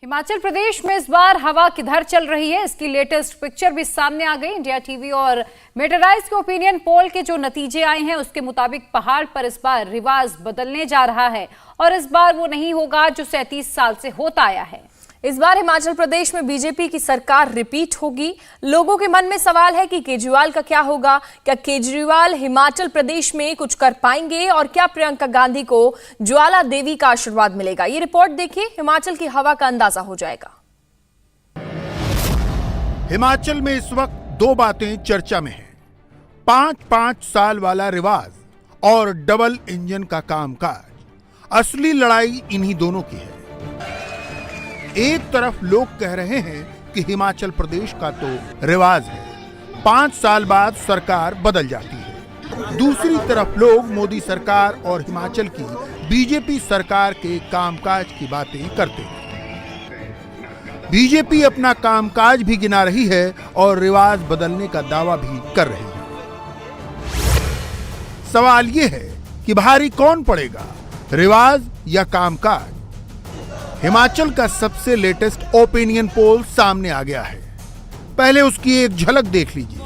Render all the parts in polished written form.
हिमाचल प्रदेश में इस बार हवा किधर चल रही है, इसकी लेटेस्ट पिक्चर भी सामने आ गई। इंडिया टीवी और मेटराइज के ओपिनियन पोल के जो नतीजे आए हैं उसके मुताबिक पहाड़ पर इस बार रिवाज बदलने जा रहा है और इस बार वो नहीं होगा जो 37 साल से होता आया है। इस बार हिमाचल प्रदेश में बीजेपी की सरकार रिपीट होगी। लोगों के मन में सवाल है कि केजरीवाल का क्या होगा। क्या केजरीवाल हिमाचल प्रदेश में कुछ कर पाएंगे और क्या प्रियंका गांधी को ज्वाला देवी का आशीर्वाद मिलेगा? ये रिपोर्ट देखिए, हिमाचल की हवा का अंदाजा हो जाएगा। हिमाचल में इस वक्त दो बातें चर्चा में हैं। 5-5 साल वाला रिवाज और डबल इंजन का कामकाज। असली लड़ाई इन्हीं दोनों की है। एक तरफ लोग कह रहे हैं कि हिमाचल प्रदेश का तो रिवाज है, 5 साल बाद सरकार बदल जाती है। दूसरी तरफ लोग मोदी सरकार और हिमाचल की बीजेपी सरकार के कामकाज की बातें करते हैं। बीजेपी अपना कामकाज भी गिना रही है और रिवाज बदलने का दावा भी कर रही है। सवाल यह है कि भारी कौन पड़ेगा, रिवाज या कामकाज? हिमाचल का सबसे लेटेस्ट ओपिनियन पोल सामने आ गया है। पहले उसकी एक झलक देख लीजिए,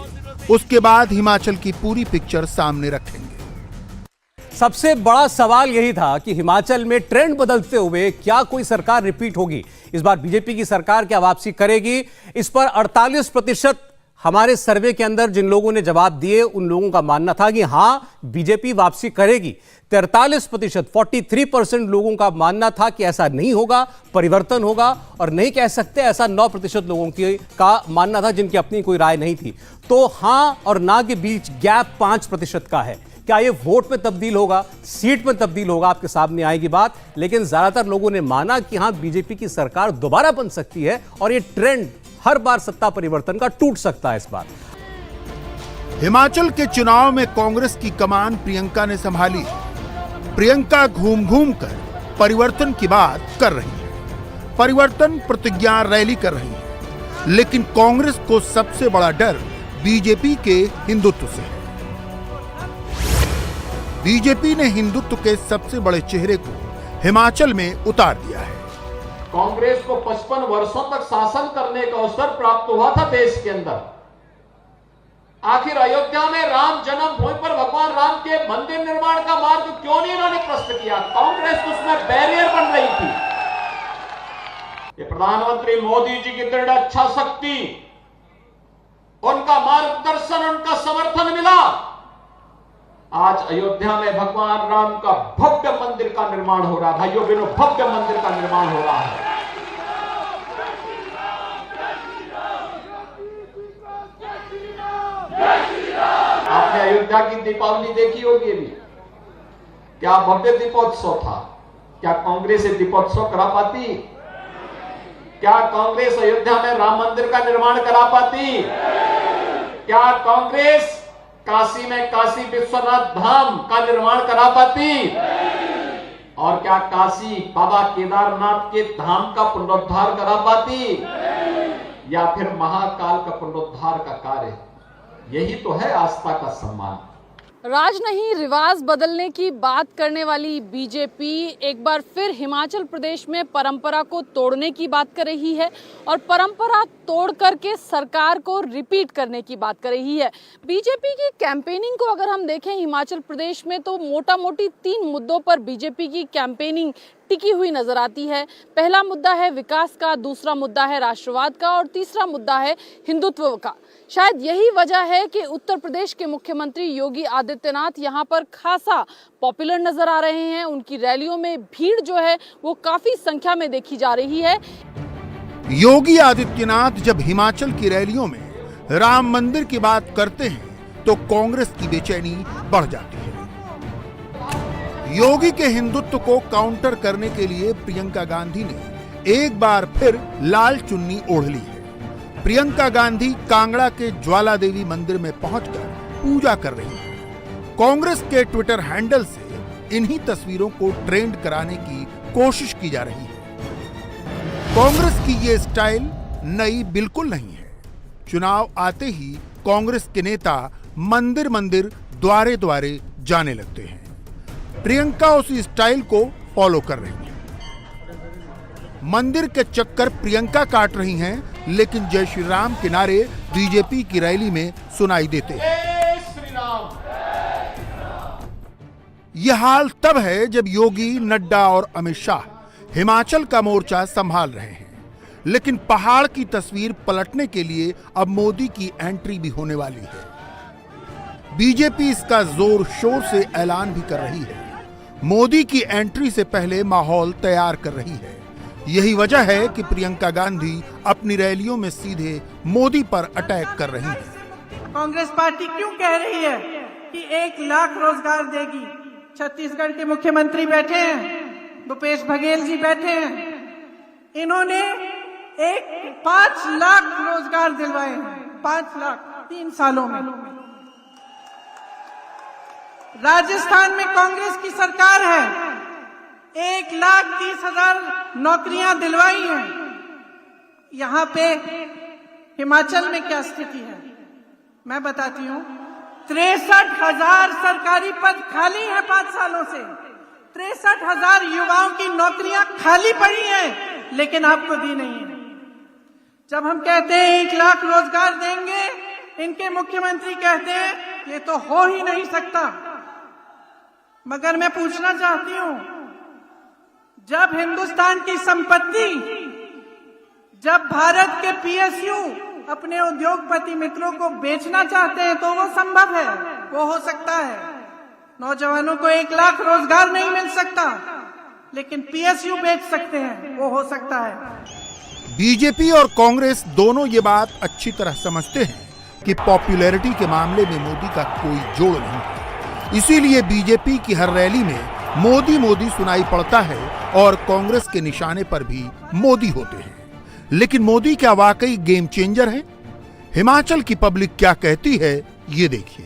उसके बाद हिमाचल की पूरी पिक्चर सामने रखेंगे। सबसे बड़ा सवाल यही था कि हिमाचल में ट्रेंड बदलते हुए क्या कोई सरकार रिपीट होगी? इस बार बीजेपी की सरकार क्या वापसी करेगी? इस पर 48% हमारे सर्वे के अंदर जिन लोगों ने जवाब दिए उन लोगों का मानना था कि हां, बीजेपी वापसी करेगी। 43% 43% लोगों का मानना था कि ऐसा नहीं होगा, परिवर्तन होगा। और नहीं कह सकते ऐसा 9% लोगों का मानना था जिनकी अपनी कोई राय नहीं थी। तो हां और ना के बीच गैप 5% का है। क्या ये वोट में तब्दील होगा, सीट में तब्दील होगा, आपके सामने आएगी बात। लेकिन ज्यादातर लोगों ने माना कि हां, बीजेपी की सरकार दोबारा बन सकती है और ये ट्रेंड हर बार सत्ता परिवर्तन का टूट सकता है। इस बार हिमाचल के चुनाव में कांग्रेस की कमान प्रियंका ने संभाली। प्रियंका घूम घूम कर परिवर्तन की बात कर रही है, परिवर्तन प्रतिज्ञा रैली कर रही है। लेकिन कांग्रेस को सबसे बड़ा डर बीजेपी के हिंदुत्व से है। बीजेपी ने हिंदुत्व के सबसे बड़े चेहरे को हिमाचल में उतार दिया है। कांग्रेस को 55 वर्षों तक शासन करने का अवसर प्राप्त हुआ था देश के अंदर। आखिर अयोध्या में राम जन्मभूमि पर भगवान राम के मंदिर निर्माण का मार्ग क्यों नहीं इन्होंने प्रशस्त किया? कांग्रेस उसमें बैरियर बन रही थी। ये प्रधानमंत्री मोदी जी की दृढ़ इच्छा शक्ति, उनका मार्गदर्शन, उनका समर्थन मिला। आज अयोध्या में भगवान राम का भव्य मंदिर का निर्माण हो रहा है। भाइयों बहनों, भव्य मंदिर का निर्माण हो रहा है। आपने अयोध्या की दीपावली देखी होगी अभी, क्या भव्य दीपोत्सव था? क्या कांग्रेस दीपोत्सव करा पाती? क्या कांग्रेस अयोध्या में राम मंदिर का निर्माण करा पाती? क्या कांग्रेस काशी में काशी विश्वनाथ धाम का निर्माण करा पाती? और क्या काशी बाबा केदारनाथ के धाम का पुनरुद्धार करा पाती? या फिर महाकाल का पुनरुद्धार का कार्य? यही तो है आस्था का सम्मान। राज नहीं, रिवाज बदलने की बात करने वाली बीजेपी एक बार फिर हिमाचल प्रदेश में परंपरा को तोड़ने की बात कर रही है और परंपरा तोड़ करके सरकार को रिपीट करने की बात कर रही है। बीजेपी की कैंपेनिंग को अगर हम देखें हिमाचल प्रदेश में तो मोटा मोटी 3 मुद्दों पर बीजेपी की कैंपेनिंग टिकी हुई नजर आती है। पहला मुद्दा है विकास का, दूसरा मुद्दा है राष्ट्रवाद का और तीसरा मुद्दा है हिंदुत्व का। शायद यही वजह है कि उत्तर प्रदेश के मुख्यमंत्री योगी आदित्यनाथ यहाँ पर खासा पॉपुलर नजर आ रहे हैं। उनकी रैलियों में भीड़ जो है वो काफी संख्या में देखी जा रही है। योगी आदित्यनाथ जब हिमाचल की रैलियों में राम मंदिर की बात करते हैं तो कांग्रेस की बेचैनी बढ़ जाती है। योगी के हिंदुत्व को काउंटर करने के लिए प्रियंका गांधी ने एक बार फिर लाल चुन्नी ओढ़ ली है। प्रियंका गांधी कांगड़ा के ज्वाला देवी मंदिर में पहुंचकर पूजा कर रही है। कांग्रेस के ट्विटर हैंडल से इन्हीं तस्वीरों को ट्रेंड कराने की कोशिश की जा रही है। कांग्रेस की ये स्टाइल नई बिल्कुल नहीं है। चुनाव आते ही कांग्रेस के नेता मंदिर मंदिर, द्वारे द्वारे जाने लगते हैं। प्रियंका उसी स्टाइल को फॉलो कर रही है। मंदिर के चक्कर प्रियंका काट रही हैं, लेकिन जय श्री राम के नारे बीजेपी की रैली में सुनाई देते हैं। यह हाल तब है जब योगी, नड्डा और अमित शाह हिमाचल का मोर्चा संभाल रहे हैं, लेकिन पहाड़ की तस्वीर पलटने के लिए अब मोदी की एंट्री भी होने वाली है। बीजेपी इसका जोर शोर से ऐलान भी कर रही है। मोदी की एंट्री से पहले माहौल तैयार कर रही है। यही वजह है कि प्रियंका गांधी अपनी रैलियों में सीधे मोदी पर अटैक कर रही हैं। कांग्रेस पार्टी क्यों कह रही है कि 1 लाख रोजगार देगी? छत्तीसगढ़ के मुख्यमंत्री बैठे हैं, भूपेश बघेल जी बैठे हैं, इन्होंने 5 लाख रोजगार दिलवाए हैं। 5 लाख 3 सालों में। राजस्थान में कांग्रेस की सरकार है, 1,30,000 नौकरियां दिलवाई हैं। यहां पे हिमाचल में क्या स्थिति है मैं बताती हूं। 63,000 सरकारी पद खाली है 5 सालों से। 63,000 युवाओं की नौकरियां खाली पड़ी हैं, लेकिन आपको दी नहीं है। जब हम कहते हैं 1 लाख रोजगार देंगे, इनके मुख्यमंत्री कहते हैं ये तो हो ही नहीं सकता। मगर मैं पूछना चाहती हूं, जब हिंदुस्तान की संपत्ति, जब भारत के पीएसयू अपने उद्योगपति मित्रों को बेचना चाहते हैं तो वो संभव है, वो हो सकता है। नौजवानों को 1 लाख रोजगार नहीं मिल सकता, लेकिन पीएसयू बेच सकते हैं, वो हो सकता है। बीजेपी और कांग्रेस दोनों ये बात अच्छी तरह समझते हैं कि पॉपुलैरिटी के मामले में मोदी का कोई जोड़ नहीं है। इसीलिए बीजेपी की हर रैली में मोदी मोदी सुनाई पड़ता है और कांग्रेस के निशाने पर भी मोदी होते हैं। लेकिन मोदी क्या वाकई गेम चेंजर है? हिमाचल की पब्लिक क्या कहती है, ये देखिए।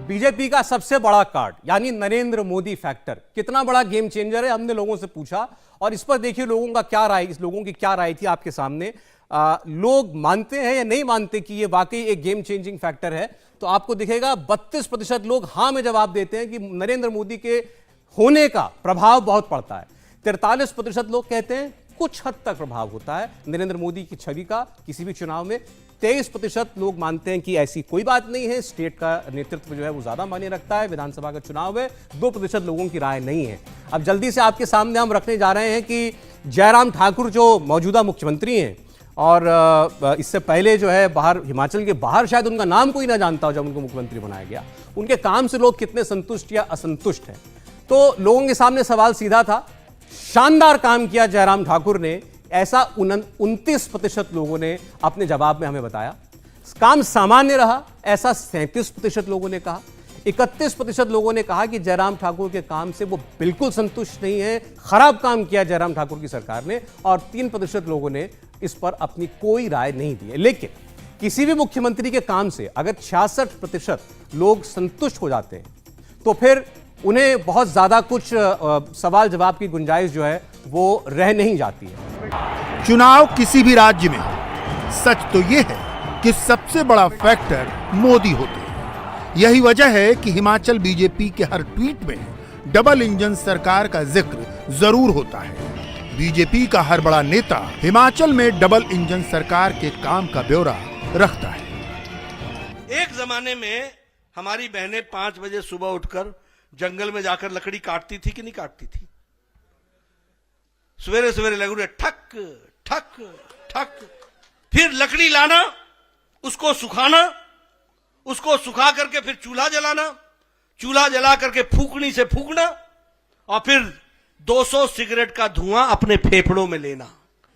बीजेपी का सबसे बड़ा कार्ड यानी नरेंद्र मोदी फैक्टर कितना बड़ा गेम चेंजर है, हमने लोगों से पूछा और इस पर देखिए लोगों का क्या राय, इस लोगों की क्या राय थी आपके सामने। लोग मानते हैं या नहीं मानते कि ये वाकई एक गेम चेंजिंग फैक्टर है, तो आपको दिखेगा 32% लोग हां में जवाब देते हैं कि नरेंद्र मोदी के होने का प्रभाव बहुत पड़ता है। 43% लोग कहते हैं कुछ हद तक प्रभाव होता है नरेंद्र मोदी की छवि का किसी भी चुनाव में। 23% लोग मानते हैं कि ऐसी कोई बात नहीं है, स्टेट का नेतृत्व जो है वो ज्यादा मायने रखता है विधानसभा का चुनाव है। 2% लोगों की राय नहीं है। अब जल्दी से आपके सामने हम रखने जा रहे हैं कि जयराम ठाकुर जो मौजूदा मुख्यमंत्री हैं और इससे पहले जो है बाहर हिमाचल के बाहर शायद उनका नाम कोई ना जानता हो जब उनको मुख्यमंत्री बनाया गया, उनके काम से लोग कितने संतुष्ट या असंतुष्ट हैं। तो लोगों के सामने सवाल सीधा था, शानदार काम किया जयराम ठाकुर ने, ऐसा 29% लोगों ने अपने जवाब में हमें बताया। काम सामान्य रहा, ऐसा 37% लोगों ने कहा। 31% लोगों ने कहा कि जयराम ठाकुर के काम से वो बिल्कुल संतुष्ट नहीं है, खराब काम किया जयराम ठाकुर की सरकार ने, और 3% लोगों ने इस पर अपनी कोई राय नहीं दी है। लेकिन किसी भी मुख्यमंत्री के काम से अगर 66% लोग संतुष्ट हो जाते हैं तो फिर उन्हें बहुत ज्यादा कुछ सवाल जवाब की गुंजाइश जो है वो रह नहीं जाती है। चुनाव किसी भी राज्य में हो, सच तो यह है कि सबसे बड़ा फैक्टर मोदी होते हैं। यही वजह है कि हिमाचल बीजेपी के हर ट्वीट में डबल इंजन सरकार का जिक्र जरूर होता है। बीजेपी का हर बड़ा नेता हिमाचल में डबल इंजन सरकार के काम का ब्यौरा रखता है। एक जमाने में हमारी बहनें 5 बजे सुबह उठकर जंगल में जाकर लकड़ी काटती थी कि नहीं काटती थी? सवेरे सवेरे लगुड़े ठक ठक ठक, फिर लकड़ी लाना, उसको सुखाना, उसको सुखा करके फिर चूल्हा जलाना, चूल्हा जला करके फूकनी से फूकना, और फिर 200 सिगरेट का धुआं अपने फेफड़ों में लेना।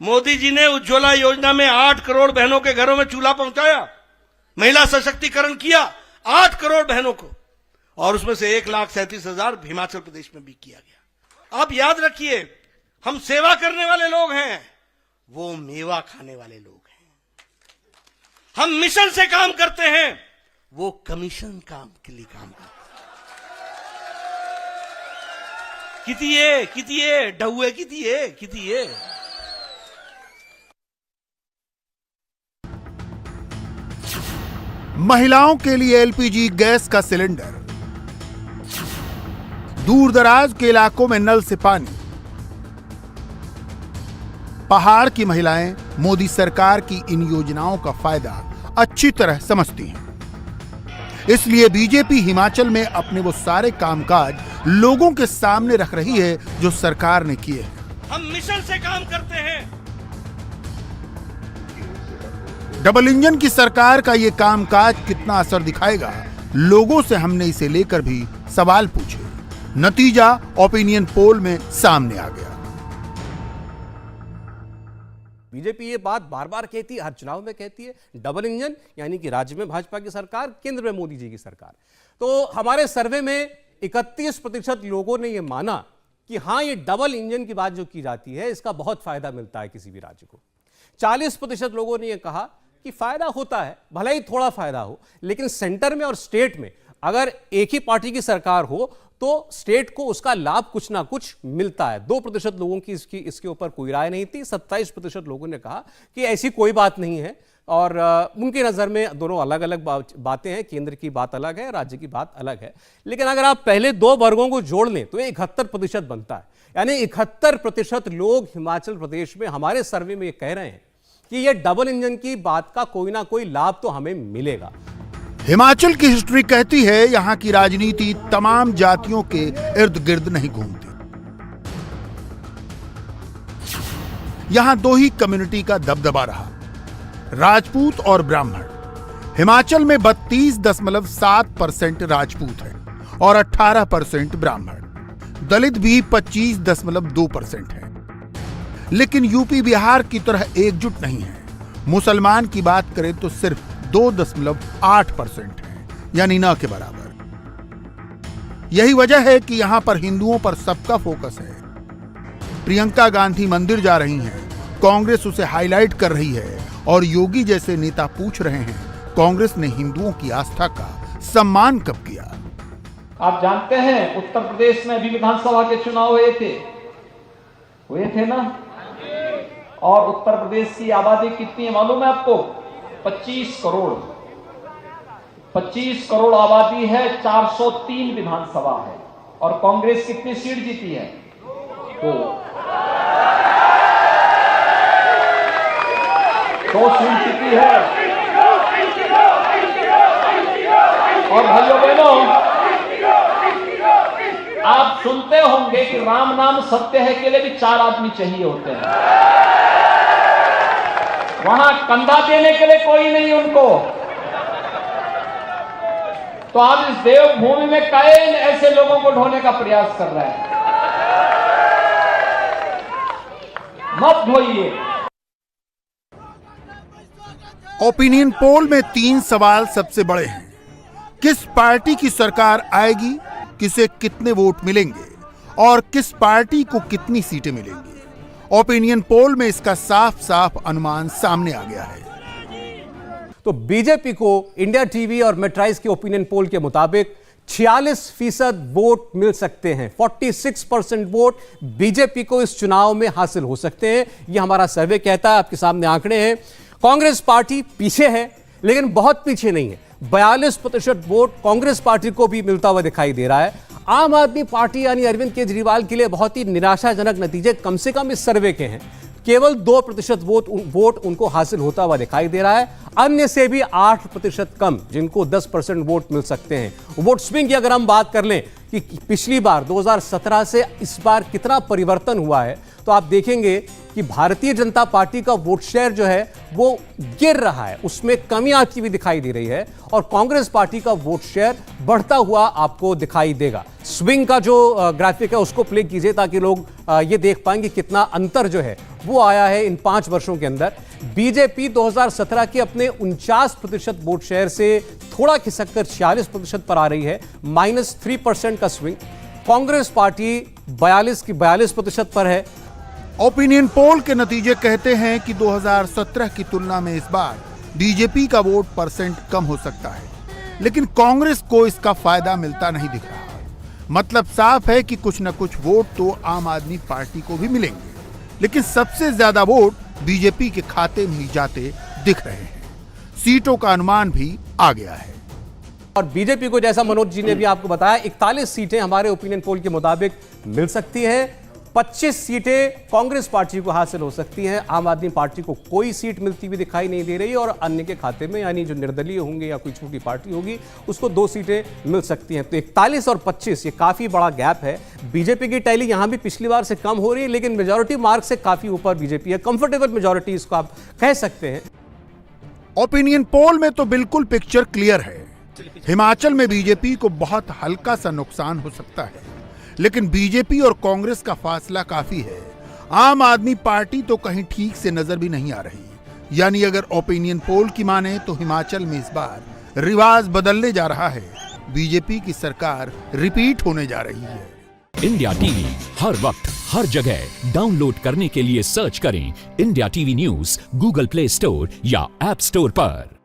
मोदी जी ने उज्ज्वला योजना में 8 करोड़ बहनों के घरों में चूल्हा पहुंचाया, महिला सशक्तिकरण किया 8 करोड़ बहनों को, और उसमें से 1,37,000 हिमाचल प्रदेश में भी किया गया। आप याद रखिए, हम सेवा करने वाले लोग हैं, वो मेवा खाने वाले लोग हैं। हम मिशन से काम करते हैं, वो कमीशन काम के लिए काम करते हैं। कितिए डहुए कितिए। महिलाओं के लिए एलपीजी गैस का सिलेंडर, दूर दराज के इलाकों में नल से पानी, पहाड़ की महिलाएं मोदी सरकार की इन योजनाओं का फायदा अच्छी तरह समझती हैं। इसलिए बीजेपी हिमाचल में अपने वो सारे कामकाज लोगों के सामने रख रही है जो सरकार ने किए हैं। हम मिशन से काम करते हैं। डबल इंजन की सरकार का ये कामकाज कितना असर दिखाएगा, लोगों से हमने इसे लेकर भी सवाल पूछे। नतीजा ओपिनियन पोल में सामने आ गया। बीजेपी ये बात बार बार कहती है, हर चुनाव में कहती है, डबल इंजन यानी कि राज्य में भाजपा की सरकार, केंद्र में मोदी जी की सरकार। तो हमारे सर्वे में 31% लोगों ने यह माना कि हां, ये डबल इंजन की बात जो की जाती है इसका बहुत फायदा मिलता है किसी भी राज्य को। 40% लोगों ने यह कहा कि फायदा होता है, भले ही थोड़ा फायदा हो, लेकिन सेंटर में और स्टेट में अगर एक ही पार्टी की सरकार हो तो स्टेट को उसका लाभ कुछ ना कुछ मिलता है। 2% लोगों की इसके ऊपर कोई राय नहीं थी। 27% लोगों ने कहा कि ऐसी कोई बात नहीं है, और उनकी नजर में दोनों अलग अलग बातें हैं, केंद्र की बात अलग है, राज्य की बात अलग है। लेकिन अगर आप पहले दो वर्गों को जोड़ लें तो 71% बनता है। यानी 71% लोग हिमाचल प्रदेश में हमारे सर्वे में ये कह रहे हैं कि ये डबल इंजन की बात का कोई ना कोई लाभ तो हमें मिलेगा। हिमाचल की हिस्ट्री कहती है यहां की राजनीति तमाम जातियों के इर्द गिर्द नहीं घूमती। यहां दो ही कम्युनिटी का दबदबा रहा, राजपूत और ब्राह्मण। हिमाचल में 32.7% राजपूत है और 18% ब्राह्मण। दलित भी 25.2% है। लेकिन यूपी बिहार की तरह एकजुट नहीं है। मुसलमान की बात करें तो सिर्फ 2.8% है, यानी न के बराबर। यही वजह है कि यहां पर हिंदुओं पर सबका फोकस है। प्रियंका गांधी मंदिर जा रही हैं, कांग्रेस उसे हाईलाइट कर रही है, और योगी जैसे नेता पूछ रहे हैं कांग्रेस ने हिंदुओं की आस्था का सम्मान कब किया। आप जानते हैं उत्तर प्रदेश में अभी विधानसभा के चुनाव हुए थे ना, और उत्तर प्रदेश की आबादी कितनी है मालूम है आपको? 25 करोड़। 25 करोड़ आबादी है, 403 विधानसभा है, और कांग्रेस कितनी सीट जीती है? 2 सीट जीती है। और भाइयों बहनों, आप सुनते होंगे कि राम नाम सत्य है के लिए भी 4 आदमी चाहिए होते हैं। वहां कंधा देने के लिए कोई नहीं उनको। तो आज इस देवभूमि में कायन ऐसे लोगों को ढोने का प्रयास कर रहा है। मत ढोइए। ओपिनियन पोल में 3 सवाल सबसे बड़े हैं। किस पार्टी की सरकार आएगी, किसे कितने वोट मिलेंगे, और किस पार्टी को कितनी सीटें मिलेंगी। ओपिनियन पोल में इसका साफ साफ अनुमान सामने आ गया है। तो बीजेपी को इंडिया टीवी और मेट्राइज के ओपिनियन पोल के मुताबिक 46% वोट मिल सकते हैं। 46% वोट बीजेपी को इस चुनाव में हासिल हो सकते हैं, यह हमारा सर्वे कहता है। आपके सामने आंकड़े हैं। कांग्रेस पार्टी पीछे है, लेकिन बहुत पीछे नहीं है। 42% वोट कांग्रेस पार्टी को भी मिलता हुआ दिखाई दे रहा है। आम आदमी पार्टी यानी अरविंद केजरीवाल के लिए बहुत ही निराशाजनक नतीजे कम से कम इस सर्वे के हैं। केवल 2% वोट उनको हासिल होता हुआ दिखाई दे रहा है। अन्य से भी 8% कम, जिनको 10% वोट मिल सकते हैं। वोट स्विंग की अगर हम बात कर लें कि पिछली बार 2017 से इस बार कितना परिवर्तन हुआ है, तो आप देखेंगे कि भारतीय जनता पार्टी का वोट शेयर जो है वो गिर रहा है, उसमें कमी आती हुई दिखाई दे रही है, और कांग्रेस पार्टी का वोट शेयर बढ़ता हुआ आपको दिखाई देगा। स्विंग का जो ग्राफिक है उसको प्ले कीजिए ताकि लोग ये देख पाएंगे कितना अंतर जो है वो आया है इन 5 वर्षों के अंदर। बीजेपी 2017 के अपने 49% वोट शेयर से थोड़ा खिसककर 46% पर आ रही है, -3% का स्विंग। कांग्रेस पार्टी 42% पर है। ओपिनियन पोल के नतीजे कहते हैं कि 2017 की तुलना में इस बार बीजेपी का वोट परसेंट कम हो सकता है, लेकिन कांग्रेस को इसका फायदा मिलता नहीं दिख रहा। मतलब साफ है कि कुछ न कुछ वोट तो आम आदमी पार्टी को भी मिलेंगे, लेकिन सबसे ज्यादा वोट बीजेपी के खाते में ही जाते दिख रहे हैं। सीटों का अनुमान भी आ गया है। और बीजेपी को, जैसा मनोज जी ने भी आपको बताया, 41 सीटें हमारे ओपिनियन पोल के मुताबिक मिल सकती हैं। 25 सीटें कांग्रेस पार्टी को हासिल हो सकती हैं। आम आदमी पार्टी को कोई सीट मिलती हुई दिखाई नहीं दे रही और अन्य के खाते में, यानी जो निर्दलीय होंगे या कोई छोटी पार्टी होगी, उसको 2 सीटें मिल सकती हैं। तो 41 और 25 ये काफी बड़ा गैप है। बीजेपी की टैली यहां भी पिछली बार से कम हो रही है, लेकिन मेजॉरिटी मार्क से काफी ऊपर बीजेपी है। कंफर्टेबल मेजॉरिटी इसको आप कह सकते हैं। ओपिनियन पोल में तो बिल्कुल पिक्चर क्लियर है। हिमाचल में बीजेपी को बहुत हल्का सा नुकसान हो सकता है, लेकिन बीजेपी और कांग्रेस का फासला काफी है। आम आदमी पार्टी तो कहीं ठीक से नजर भी नहीं आ रही। यानी अगर ओपिनियन पोल की माने तो हिमाचल में इस बार रिवाज बदलने जा रहा है। बीजेपी की सरकार रिपीट होने जा रही है। इंडिया टीवी हर वक्त हर जगह डाउनलोड करने के लिए सर्च करें India TV news Google play store या ऐप स्टोर पर।